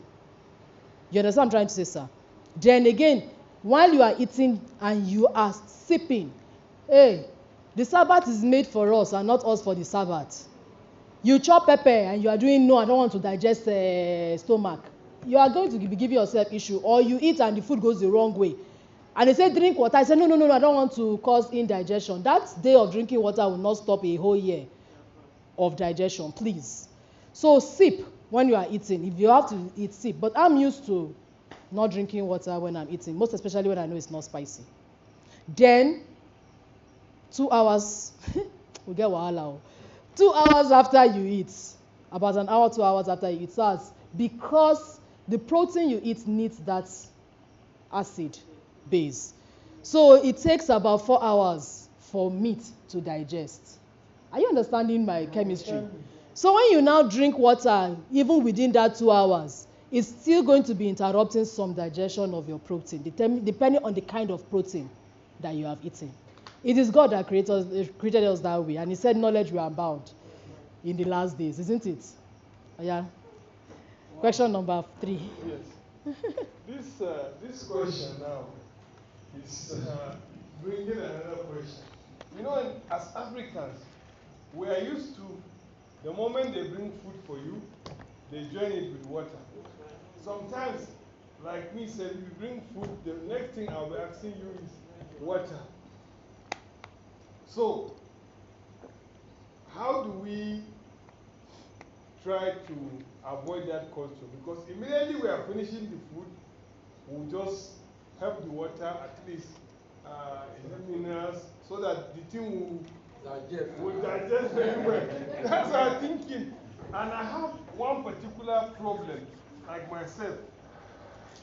You understand what I'm trying to say, sir? Then again, while you are eating and you are sipping, hey, the Sabbath is made for us and not us for the Sabbath. You chop pepper and you are doing, no, I don't want to digest stomach. You are going to be giving yourself issue. Or you eat and the food goes the wrong way. And they say drink water. I say, no, I don't want to cause indigestion. That day of drinking water will not stop a whole year of digestion, please. So sip when you are eating. If you have to eat, sip. But I'm used to not drinking water when I'm eating, most especially when I know it's not spicy. Then, 2 hours, we get wahala. 2 hours after you eat, about an hour, 2 hours after you eat, starts because the protein you eat needs that acid base. So it takes about 4 hours for meat to digest. Are you understanding my chemistry? So when you now drink water, even within that 2 hours, it's still going to be interrupting some digestion of your protein, depending on the kind of protein that you have eaten. It is God that created us that way, and He said knowledge will abound in the last days, isn't it? Yeah. Wow. Question number 3. Yes. This question now is bringing another question. You know, as Africans, we are used to the moment they bring food for you, they join it with water. Sometimes, like me said, if you bring food, the next thing I'll be asking you is water. So, how do we try to avoid that culture? Because immediately we are finishing the food, we'll just have the water at least in minerals so that the thing will digest very well. That's our thinking. And I have one particular problem, like myself.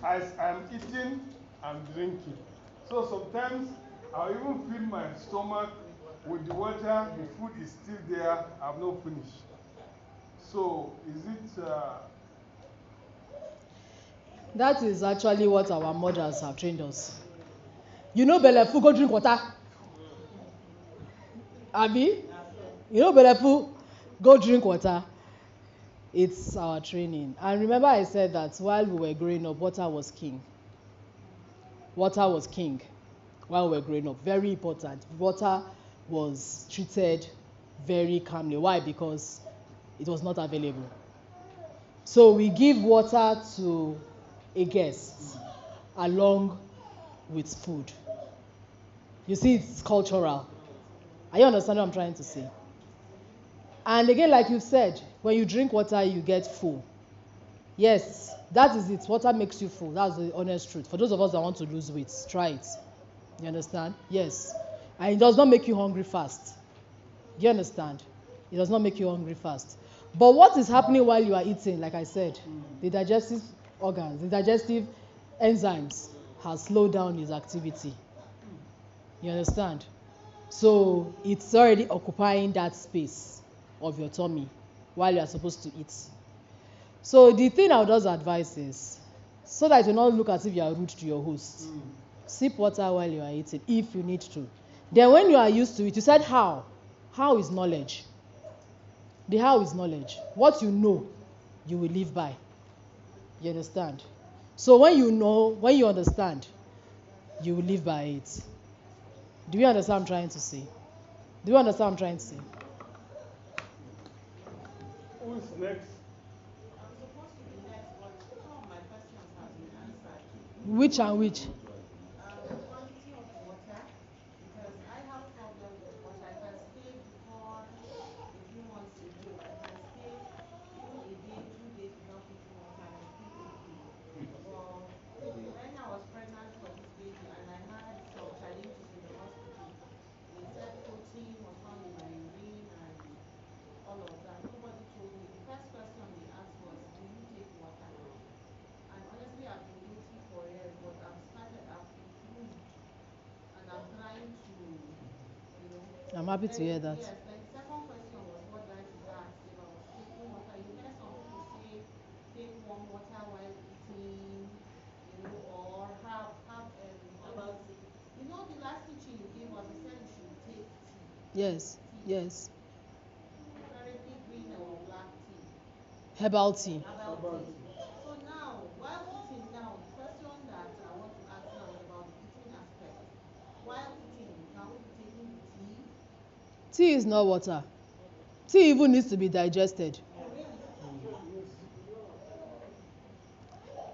As I'm eating, I'm drinking. So sometimes I'll even fill my stomach with the water, the food is still there, I've not finished. So is it... That is actually what our mothers have trained us. You know, belefu, go drink water. Abi? You know, belefu, go drink water. It's our training. And remember I said that while we were growing up, water was king. Water was king while we were growing up. Very important. Water was treated very calmly. Why? Because it was not available. So we give water to a guest along with food. You see, it's cultural. Are you understanding what I'm trying to say? And again, like you said, when you drink water, you get full. Yes, that is it. Water makes you full. That's the honest truth. For those of us that want to lose weight, try it. You understand? Yes. And it does not make you hungry fast. Do you understand? It does not make you hungry fast. But what is happening while you are eating, like I said, the digestive organs, the digestive enzymes has slowed down its activity. You understand? So it's already occupying that space of your tummy while you are supposed to eat. So the thing I would just advise is, so that you not look as if you are rude to your host, sip water while you are eating, if you need to. Then when you are used to it, you said how. How is knowledge. The how is knowledge. What you know, you will live by. You understand? So when you know, when you understand, you will live by it. Do you understand what I'm trying to say? Do you understand what I'm trying to say? Who's next? I'm supposed to be next, but some of my questions have been answered. Which and which? The quantity of water, because I have problem with water. I can stay before a few months ago. I can stay even a day, 2 days without taking water, and I'm still okay. But when I was pregnant for this baby and I had some challenges in the hospital, they said protein was found in my urine and all of that. I'm happy to hear that. Yes, like the second question was what I should ask if I was taking water. You hear some people say take warm water while eating, or have about tea. The last teaching you gave us, you said you should take tea. Yes, yes. Preferably green or black tea. Herbal tea. Herbal tea. So now, while eating now, the question that I want to ask now is about the eating aspect. While eating, can we be taking the tea? Tea is not water. Tea even needs to be digested. Oh, really?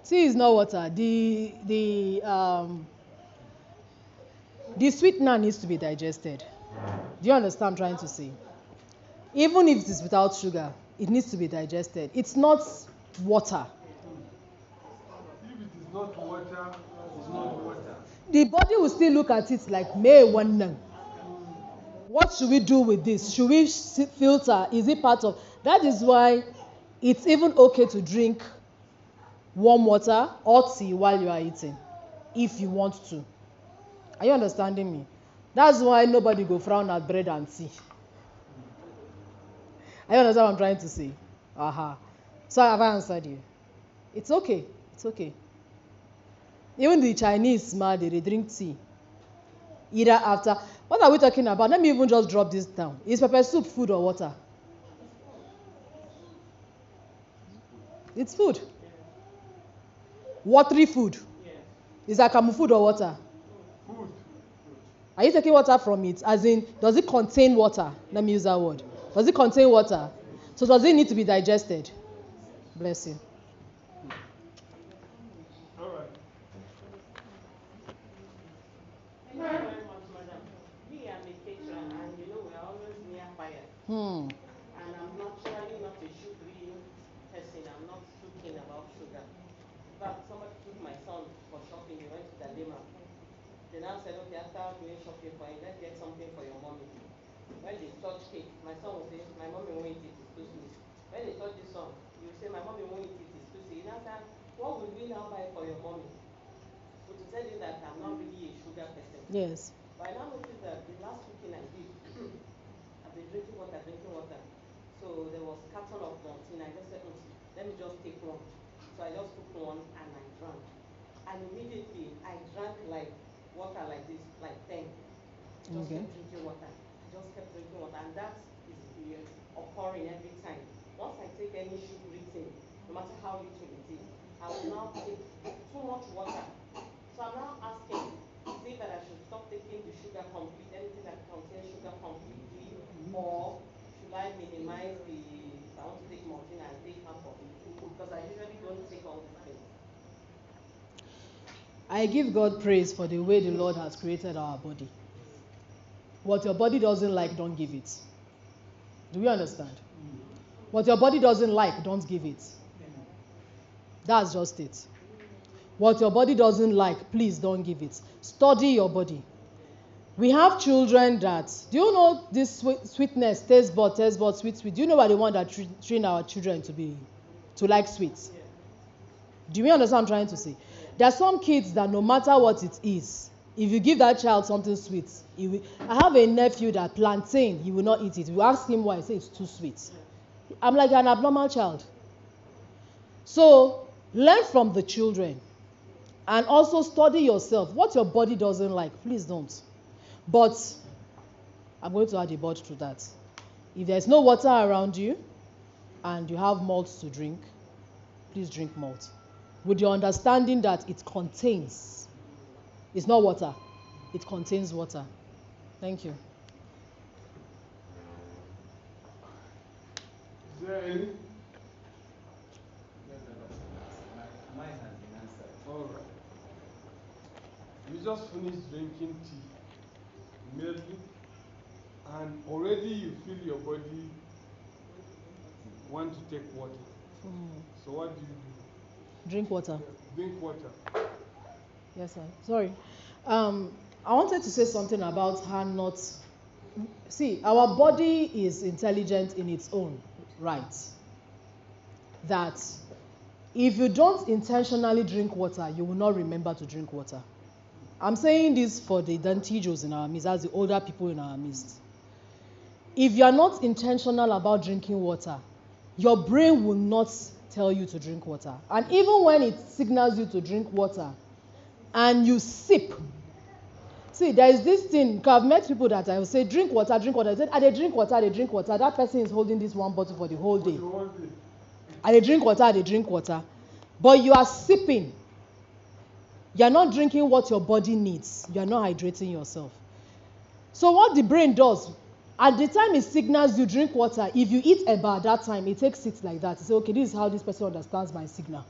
Tea is not water. The sweetener needs to be digested. Do you understand what I'm trying to say? Even if it is without sugar, it needs to be digested. It's not water. If it is not water, it's not water. The body will still look at it like, may one. What should we do with this? Should we filter? Is it part of? That is why it's even okay to drink warm water or tea while you are eating, if you want to. Are you understanding me? That's why nobody go frown at bread and tea. Are you understand what I'm trying to say? So have I answered you? It's okay. It's okay. Even the Chinese, they drink tea. Either after. What are we talking about? Let me even just drop this down. Is pepper soup food or water? It's food. Watery food. Is akamu food or water? Food. Are you taking water from it? As in, does it contain water? Let me use that word. Does it contain water? So does it need to be digested? Bless you. All right. Thank you very much, madam. Me, I'm a caterer, and we're always near fire. And I'm naturally not a sugary person. I'm not too keen about sugar. In fact, somebody took my son for shopping. He went to the Lima. They now said, okay, after doing shopping for him, let's get something for your mommy. When they touch cake, my son will say, my mommy won't eat it, it's too sweet. When they touch this one, you will say, my mommy won't eat it, it's too sweet. Now, sir, what will we now buy for your mommy? So to tell you that I'm not really a sugar person. Yes. But I now noticed that the last cooking I did, I've been drinking water. So there was carton of Montin. I just said, let me just take one. So I just took one and I drank. And immediately I drank like water like this, like 10. Just kept drinking water. I just kept drinking water. And that is occurring every time. Once I take any sugary thing, no matter how little it is, I will now take too much water. So I'm now asking, is it that I should stop taking the sugar complete, anything that contains sugar completely, or should I minimize if I want to take Martin and take half of it? Because I usually don't take all these things. I give God praise for the way the Lord has created our body. What your body doesn't like, don't give it. Do we understand? What your body doesn't like, don't give it. That's just it. What your body doesn't like, please don't give it. Study your body. We have children that, do you know this sweetness, taste bud, sweet. Do you know what they want that train our children to like sweets? Do you understand what I'm trying to say? There are some kids that no matter what it is, if you give that child something sweet, I have a nephew that plantain, he will not eat it. You ask him why, he says it's too sweet. I'm like an abnormal child. So, learn from the children. And also study yourself. What your body doesn't like, please don't. But, I'm going to add a but to that. If there's no water around you, and you have malt to drink, please drink malt. With your understanding that it contains, it's not water, it contains water. Thank you. Is there any? Mine has been answered. All right. You just finished drinking tea immediately, and already you feel your body want to take water. So what do you do? Drink water. Drink water. Yes, sir. Sorry. I wanted to say something about her not. See, our body is intelligent in its own right. That if you don't intentionally drink water, you will not remember to drink water. I'm saying this for the dantijos in our midst, as the older people in our midst. if you are not intentional about drinking water, your brain will not tell you to drink water. And even when it signals you to drink water and you sip, see, there is this thing, because I've met people that I will say, drink water, drink water. I said, they drink water, they drink water. That person is holding this one bottle for the whole day. They drink water, they drink water. But you are sipping. You are not drinking what your body needs. You are not hydrating yourself. So what the brain does, at the time it signals you drink water, if you eat eba at that time, it takes it like that. It says, okay, this is how this person understands my signal.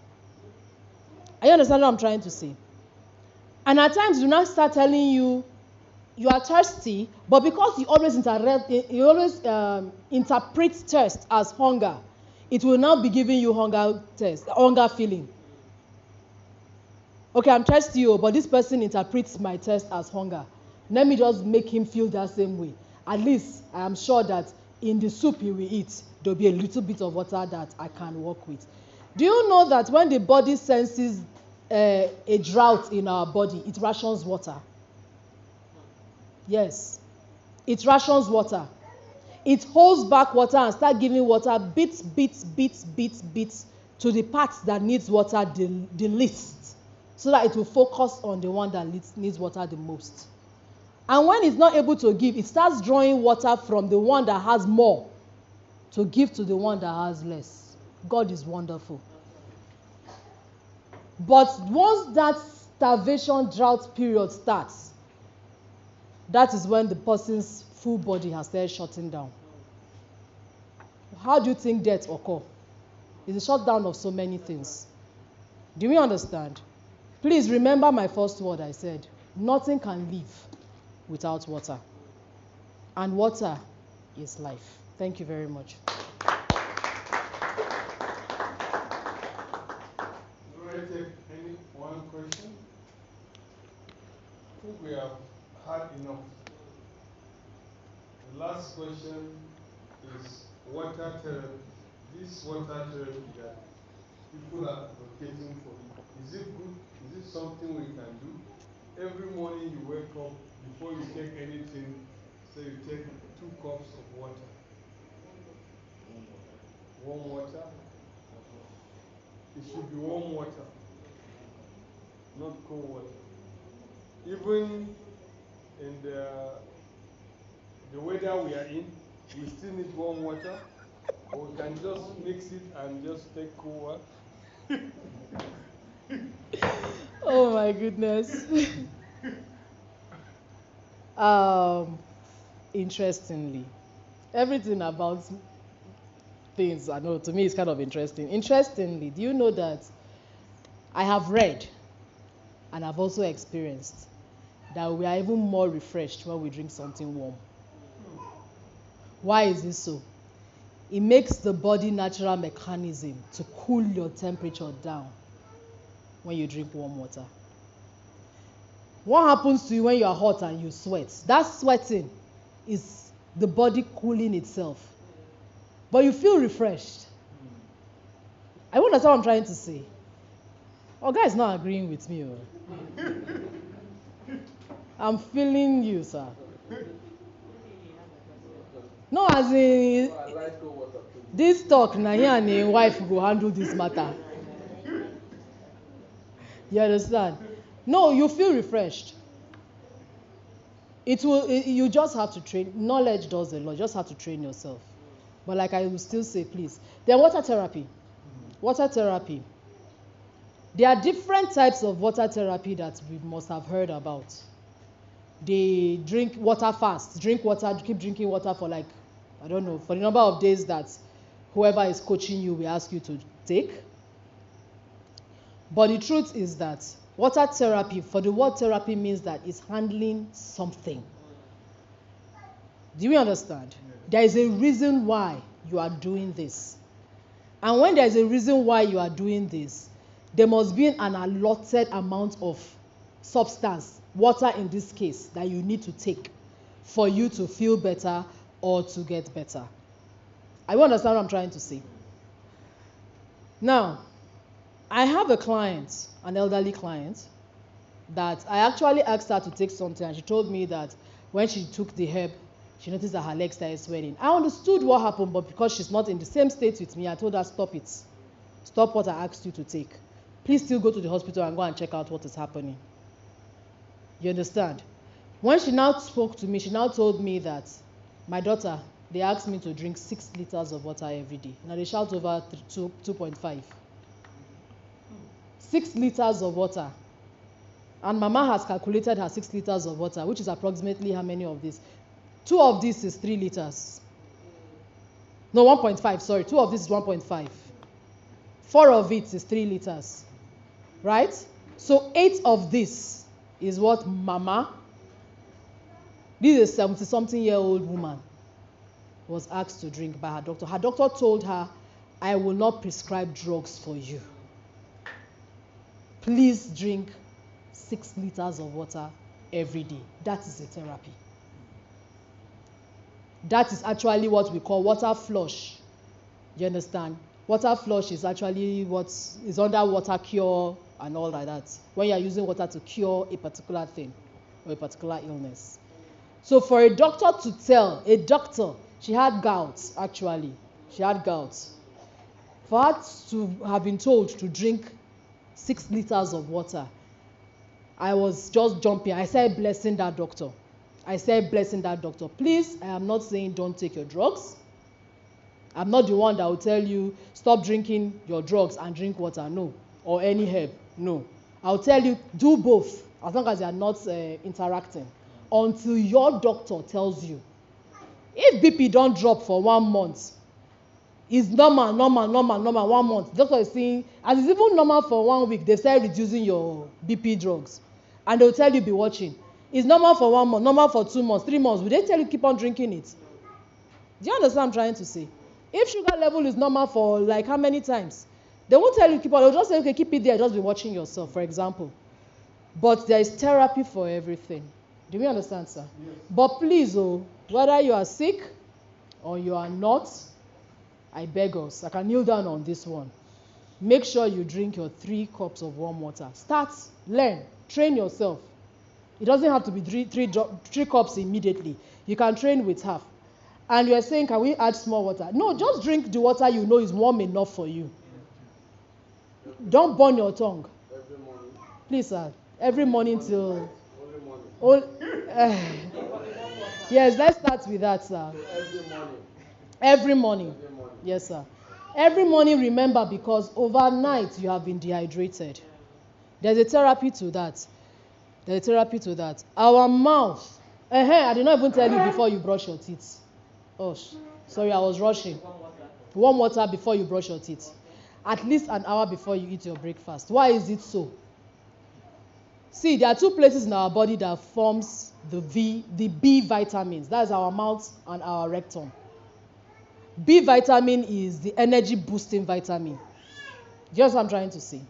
Are you understand what I'm trying to say? And at times, do not start telling you you are thirsty, but because you always interpret thirst as hunger, it will now be giving you hunger feeling. Okay, I'm thirsty, but this person interprets my thirst as hunger. Let me just make him feel that same way. At least I am sure that in the soup he will eat, there'll be a little bit of water that I can work with. Do you know that when the body senses a drought in our body, it rations water? Yes. It rations water. It holds back water and starts giving water bits to the parts that needs water the least, so that it will focus on the one that needs water the most. And when it's not able to give, it starts drawing water from the one that has more to give to the one that has less. God is wonderful. But once that starvation drought period starts, that is when the person's full body has started shutting down. How do you think death occurs? It's a shutdown of so many things. Do we understand? Please remember my first word I said. Nothing can live without water. And water is life. Thank you very much. One question. I think we have had enough. The last question is water therapy. This water therapy that people are advocating for, is it good? Is it something we can do? Every morning you wake up, before you take anything, say you take 2 cups of water. Warm water. It should be warm water, not cold water. Even in the weather we are in, we still need warm water, or we can just mix it and just take cold water. Oh my goodness. Interestingly, everything about things, I know, to me is kind of interesting. Interestingly, do you know that I have read and I've also experienced that we are even more refreshed when we drink something warm? Why is this so? It makes the body natural mechanism to cool your temperature down when you drink warm water. What happens to you when you are hot and you sweat? That sweating is the body cooling itself. But you feel refreshed. I understand what I'm trying to say. Oh, guys not agreeing with me. I'm feeling you, sir. No, as in, this talk, now he and his wife go handle this matter. You understand? No, you feel refreshed. You just have to train. Knowledge does a lot. You just have to train yourself. But like I will still say, please. Then water therapy. Water therapy. There are different types of water therapy that we must have heard about. They drink water fast. Drink water, keep drinking water for like, I don't know, for the number of days that whoever is coaching you will ask you to take. But the truth is that water therapy, for the word therapy means that it's handling something. Do you understand? There is a reason why you are doing this. And when there is a reason why you are doing this, there must be an allotted amount of substance, water in this case, that you need to take for you to feel better or to get better. I understand what I'm trying to say. Now, I have a client, an elderly client, that I actually asked her to take something, and she told me that when she took the herb, She noticed that her legs started swelling. I understood what happened, but because she's not in the same state with me, I told her, stop it. Stop what I asked you to take. Please still go to the hospital and go and check out what is happening. You understand? When she now spoke to me, she now told me that, my daughter, they asked me to drink 6 liters of water every day. Now they shout over 2.5. 6 liters of water. And Mama has calculated her 6 liters of water, which is approximately how many of this? 2 of this is 3 liters. No, 1.5, sorry. 2 of this is 1.5. 4 of it is 3 liters. Right? So 8 of this is what Mama, this is a 70-something-year-old woman, was asked to drink by her doctor. Her doctor told her, I will not prescribe drugs for you. Please drink 6 liters of water every day. That is a therapy. That is actually what we call water flush. You understand? Water flush is actually what is under water cure and all like that. When you are using water to cure a particular thing or a particular illness. So for a doctor to tell, a doctor, she had gout actually. She had gout. For her to have been told to drink 6 liters of water, I was just jumping. I said, blessing that doctor. I said, blessing that doctor. Please, I am not saying don't take your drugs. I'm not the one that will tell you, stop drinking your drugs and drink water. No. Or any herb. No. I'll tell you, do both, as long as they are not interacting. Until your doctor tells you. If BP don't drop for 1 month, it's normal, 1 month. The doctor is saying, as it's even normal for 1 week, they start reducing your BP drugs. And they'll tell you, be watching. It's normal for 1 month, normal for 2 months, 3 months. Will they tell you keep on drinking it? Do you understand what I'm trying to say? If sugar level is normal for like how many times? They won't tell you keep on. They'll just say, okay, keep it there. Just be watching yourself, for example. But there is therapy for everything. Do we understand, sir? Yes. But please, whether you are sick or you are not, I beg us, I can kneel down on this one. Make sure you drink your 3 cups of warm water. Start, learn, train yourself. It doesn't have to be 3 cups immediately. You can train with half. And you are saying, can we add small water? No, just drink the water you know is warm enough for you. Don't burn your tongue. Every morning. Please, sir. Every morning till... Only morning. Yes, let's start with that, sir. Every morning. Every morning. Every morning. Yes, sir. Every morning, remember, because overnight you have been dehydrated. There's a therapy to that. There's a therapy to that. Our mouth. I did not even tell you before you brush your teeth. Oh, sorry, I was rushing. Warm water before you brush your teeth. At least an hour before you eat your breakfast. Why is it so? See, there are 2 places in our body that forms the B vitamins. That is our mouth and our rectum. B vitamin is the energy boosting vitamin. Just what I'm trying to say.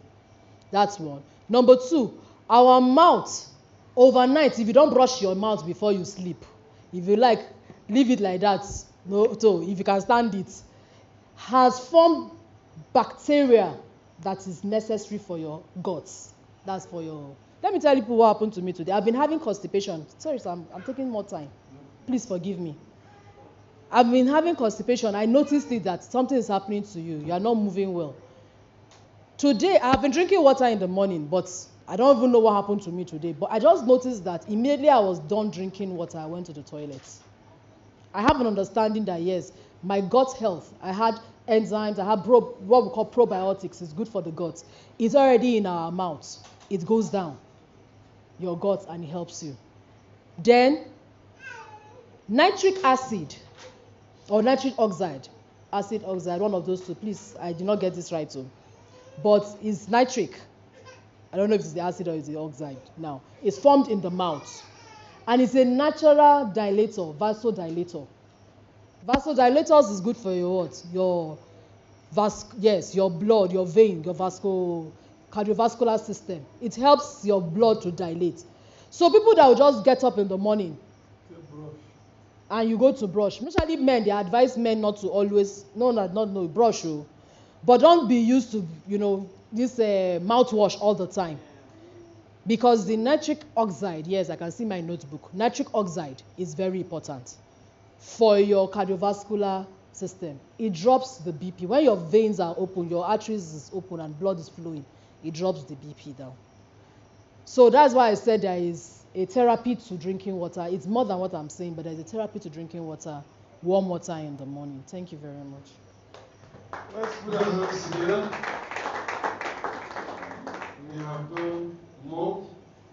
That's one. Number 2, our mouth, overnight, if you don't brush your mouth before you sleep, if you like, leave it like that, no, so if you can stand it, has formed bacteria that is necessary for your guts. That's for your... Let me tell you what happened to me today. I've been having constipation. Sorry, sir, I'm taking more time. Please forgive me. I've been having constipation. I noticed it that something is happening to you. You are not moving well. Today, I've been drinking water in the morning, but I don't even know what happened to me today. But I just noticed that immediately I was done drinking water, I went to the toilet. I have an understanding that, yes, my gut health, I had enzymes, I had what we call probiotics. It's good for the gut. It's already in our mouth. It goes down your gut and it helps you. Then, nitric acid or nitric oxide, acid oxide, one of those 2. Please, I did not get this right too. But it's nitric. I don't know if it's the acid or it's the oxide now. It's formed in the mouth. And it's a natural dilator, vasodilator. Vasodilators is good for your what? Your blood, your vein, your cardiovascular system. It helps your blood to dilate. So people that will just get up in the morning and you go to brush. Especially men, they advise men not to always, brush you. But don't be used to, this mouthwash all the time. Because the nitric oxide, yes, I can see my notebook. Nitric oxide is very important. for your cardiovascular system. It drops the BP. When your veins are open, your arteries is open and blood is flowing, it drops the BP down. So that's why I said there is a therapy to drinking water. It's more than what I'm saying, but there's a therapy to drinking water, warm water in the morning. Thank you very much. Let's put our hands together.